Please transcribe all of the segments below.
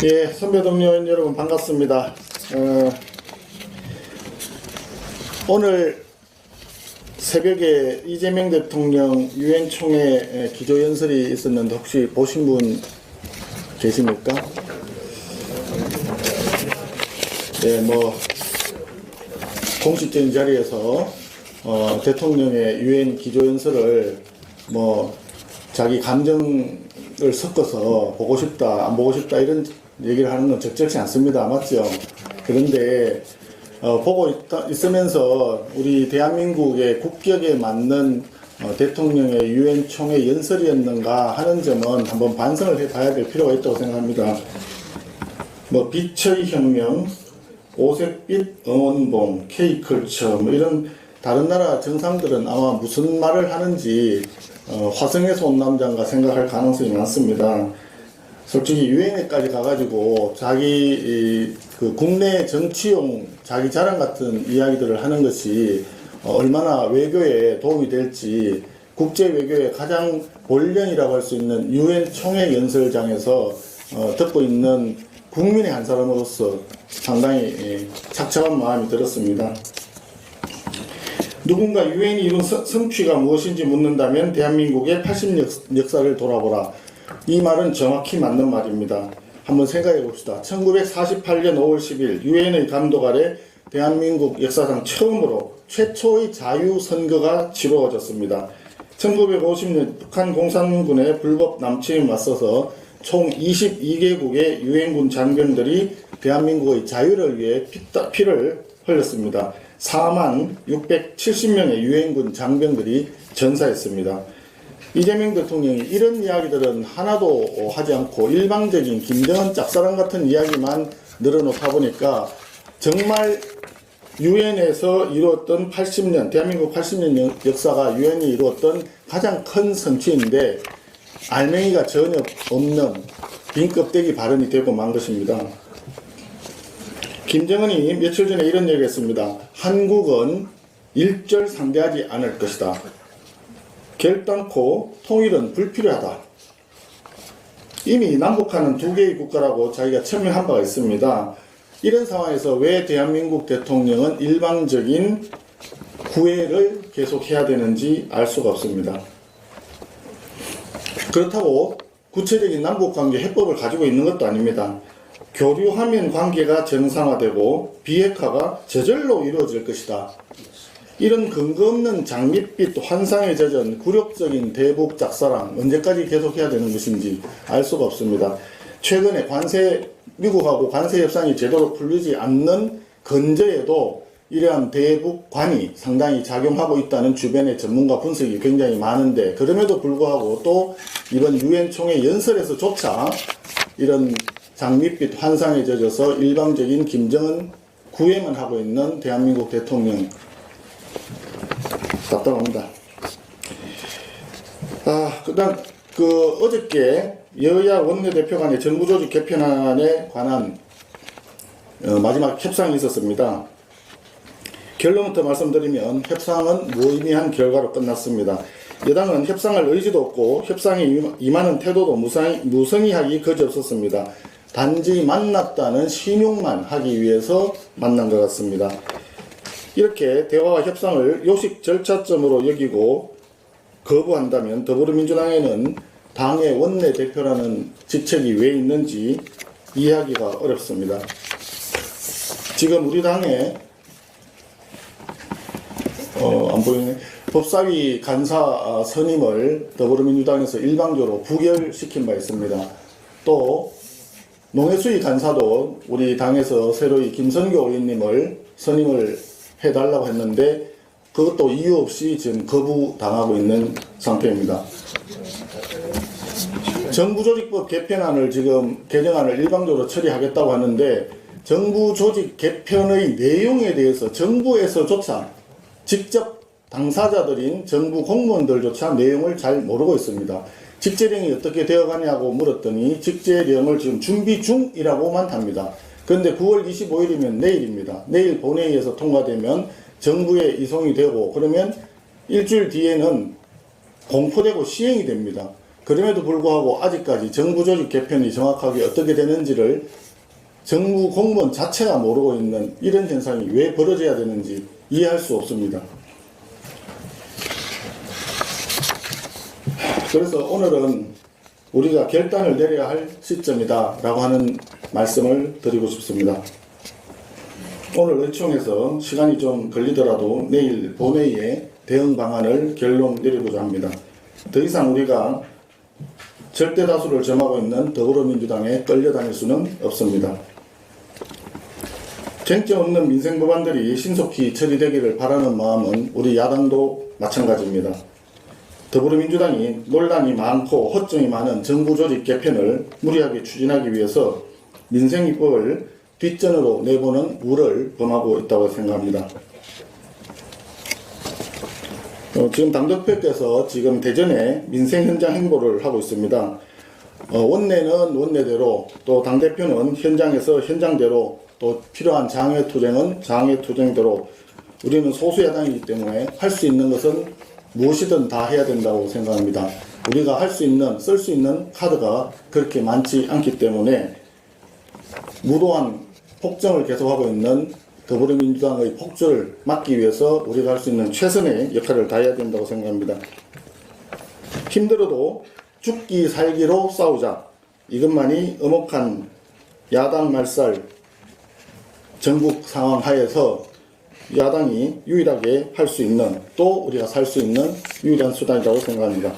예, 선배 동료 여러분 반갑습니다. 오늘 새벽에 이재명 대통령 유엔 총회 기조연설이 있었는데 혹시 보신 분 계십니까? 예, 공식적인 자리에서 대통령의 유엔 기조연설을 자기 감정을 섞어서 보고 싶다, 안 보고 싶다 이런 얘기를 하는 건 적절치 않습니다. 맞죠? 그런데 보고 있으면서 우리 대한민국의 국격에 맞는 대통령의 유엔 총회 연설이었는가 하는 점은 한번 반성을 해봐야 될 필요가 있다고 생각합니다. 빛의 혁명, 오색빛 응원봉, K컬처 이런 다른 나라 정상들은 아마 무슨 말을 하는지 화성에서 온 남자인가 생각할 가능성이 많습니다. 솔직히 유엔에까지 가가지고 자기 그 국내 정치용 자기 자랑 같은 이야기들을 하는 것이 얼마나 외교에 도움이 될지 국제 외교의 가장 본령이라고 할 수 있는 유엔 총회 연설장에서 듣고 있는 국민의 한 사람으로서 상당히 착잡한 마음이 들었습니다. 누군가 유엔이 이룬 성취가 무엇인지 묻는다면 대한민국의 80년 역사를 돌아보라. 이 말은 정확히 맞는 말입니다. 한번 생각해 봅시다. 1948년 5월 10일 유엔의 감독 아래 대한민국 역사상 처음으로 최초의 자유선거가 치루어졌습니다. 1950년 북한 공산군의 불법 남침에 맞서서 총 22개국의 유엔군 장병들이 대한민국의 자유를 위해 피를 흘렸습니다. 4만 670명의 유엔군 장병들이 전사했습니다. 이재명 대통령이 이런 이야기들은 하나도 하지 않고 일방적인 김정은 짝사랑 같은 이야기만 늘어놓다 보니까 정말 유엔에서 이루었던 80년, 대한민국 80년 역사가 유엔이 이루었던 가장 큰 성취인데 알맹이가 전혀 없는 빈 껍데기 발언이 되고 만 것입니다. 김정은이 며칠 전에 이런 얘기를 했습니다. 한국은 일절 상대하지 않을 것이다. 결단코 통일은 불필요하다. 이미 남북한은 두 개의 국가라고 자기가 천명한 바가 있습니다. 이런 상황에서 왜 대한민국 대통령은 일방적인 구애를 계속해야 되는지 알 수가 없습니다. 그렇다고 구체적인 남북관계 해법을 가지고 있는 것도 아닙니다. 교류하면 관계가 정상화되고 비핵화가 저절로 이루어질 것이다. 이런 근거 없는 장밋빛 환상에 젖은 굴욕적인 대북 짝사랑 언제까지 계속해야 되는 것인지 알 수가 없습니다. 최근에 미국하고 관세 협상이 제대로 풀리지 않는 근저에도 이러한 대북관이 상당히 작용하고 있다는 주변의 전문가 분석이 굉장히 많은데 그럼에도 불구하고 또 이번 유엔 총회 연설에서조차 이런 장밋빛 환상에 젖어서 일방적인 김정은 구애만 하고 있는 대한민국 대통령 답답합니다. 그다음 어저께 여야 원내대표 간의 정부조직 개편안에 관한 마지막 협상이 있었습니다. 결론부터 말씀드리면 협상은 무의미한 결과로 끝났습니다. 여당은 협상할 의지도 없고 협상에 임하는 태도도 무성의하기 그지없었습니다. 단지 만났다는 신용만 하기 위해서 만난 것 같습니다. 이렇게 대화와 협상을 요식 절차점으로 여기고 거부한다면 더불어민주당에는 당의 원내대표라는 직책이 왜 있는지 이해하기가 어렵습니다. 지금 우리 당에 안 보이네. 법사위 간사 선임을 더불어민주당에서 일방적으로 부결시킨 바 있습니다. 또 농해수위 간사도 우리 당에서 새로이 김선교 의원님을 선임을 해달라고 했는데 그것도 이유 없이 지금 거부당하고 있는 상태입니다. 정부조직법 개편안을 지금 개정안을 일방적으로 처리하겠다고 하는데 정부조직 개편의 내용에 대해서 정부에서조차 직접 당사자들인 정부 공무원들조차 내용을 잘 모르고 있습니다. 직제령이 어떻게 되어가냐고 물었더니 직제령을 지금 준비 중이라고만 합니다. 그런데 9월 25일이면 내일입니다. 내일 본회의에서 통과되면 정부에 이송이 되고 그러면 일주일 뒤에는 공포되고 시행이 됩니다. 그럼에도 불구하고 아직까지 정부 조직 개편이 정확하게 어떻게 되는지를 정부 공무원 자체가 모르고 있는 이런 현상이 왜 벌어져야 되는지 이해할 수 없습니다. 그래서 오늘은 우리가 결단을 내려야 할 시점이다 라고 하는 말씀을 드리고 싶습니다. 오늘 의총에서 시간이 좀 걸리더라도 내일 본회의에 대응 방안을 결론 내리고자 합니다. 더 이상 우리가 절대 다수를 점하고 있는 더불어민주당에 끌려다닐 수는 없습니다. 쟁점 없는 민생 법안들이 신속히 처리되기를 바라는 마음은 우리 야당도 마찬가지입니다. 더불어민주당이 논란이 많고 허점이 많은 정부 조직 개편을 무리하게 추진하기 위해서 민생입법을 뒷전으로 내보는 우를 범하고 있다고 생각합니다. 지금 당대표께서 지금 대전에 민생 현장 행보를 하고 있습니다. 원내는 원내대로 또 당대표는 현장에서 현장대로 또 필요한 장외투쟁은 장외투쟁대로 우리는 소수야당이기 때문에 할 수 있는 것은 무엇이든 다 해야 된다고 생각합니다. 우리가 할 수 있는, 쓸 수 있는 카드가 그렇게 많지 않기 때문에 무도한 폭정을 계속하고 있는 더불어민주당의 폭주를 막기 위해서 우리가 할 수 있는 최선의 역할을 다해야 된다고 생각합니다. 힘들어도 죽기 살기로 싸우자. 이것만이 엄혹한 야당 말살 전국 상황 하에서 야당이 유일하게 할 수 있는 또 우리가 살 수 있는 유일한 수단이라고 생각합니다.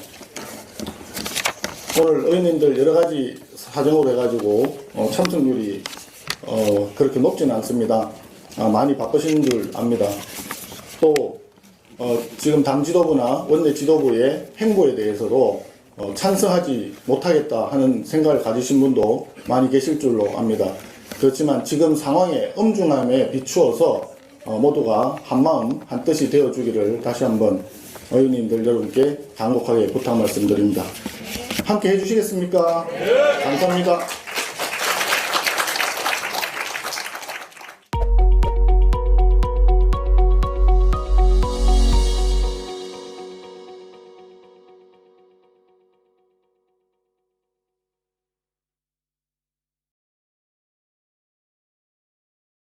오늘 의원님들 여러 가지 사정으로 해가지고 참석률이 그렇게 높지는 않습니다. 많이 바쁘신 줄 압니다. 또 지금 당 지도부나 원내 지도부의 행보에 대해서도 찬성하지 못하겠다 하는 생각을 가지신 분도 많이 계실 줄로 압니다. 그렇지만 지금 상황의 엄중함에 비추어서 모두가 한마음 한뜻이 되어주기를 다시 한번 의원님들 여러분께 간곡하게 부탁 말씀드립니다. 함께 해주시겠습니까? 네. 감사합니다.